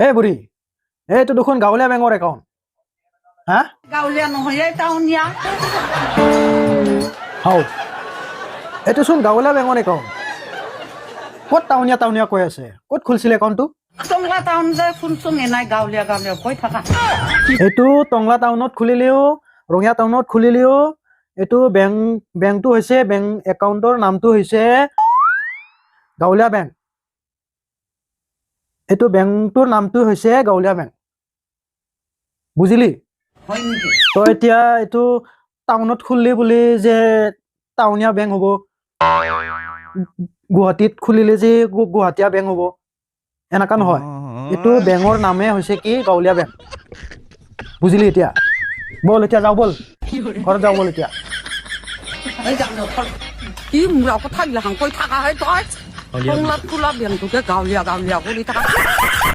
এই বুঢ়ী এইটো দেখোন গাঁৱলীয়া বেংকৰ একাউণ্ট হা গাঁৱলীয়া নহয় টাউনীয়া হাও এইটো চোন গাঁৱলীয়া বেংকৰ একাউণ্ট ক'ত টাউনীয়া টাউনীয়া কৈ আছে ক'ত খুলিছিলে একাউণ্টটো টংলা টাউন যে শুনচোন এনাই গাঁৱলীয়া গাঁৱলীয়া কৈ থাকা এইটো টংলা টাউনত খুলিলেও ৰঙিয়া টাউনত খুলিলেও এইটো বেংকটো হৈছে বেংক একাউণ্টৰ নামটো হৈছে গাঁৱলীয়া বেংক এইটো বেংকটোৰ নামটো হৈছে গাঁৱলীয়া বেংক বুজিলি হয় নেকি তই এতিয়া এইটো টাউনত খুলিলি বুলি যে টাউনীয়া বেংক হ'ব গুৱাহাটীত খুলিলে যে গুৱাহাটীয়া বেংক হ'ব এনেকুৱা নহয় এইটো বেংকৰ নামে হৈছে কি গাঁৱলীয়া বেংক বুজিলি এতিয়া বল এতিয়া যাওঁ বল ঘৰত যাওঁ বল এতিয়া এই যাম কি মোৰ কথা গিলাখান কৈ থাকা হয় তই টংলাত খোলা বেংকটোকে গাঁৱলীয়া গাঁৱলীয়া কৰি থাকা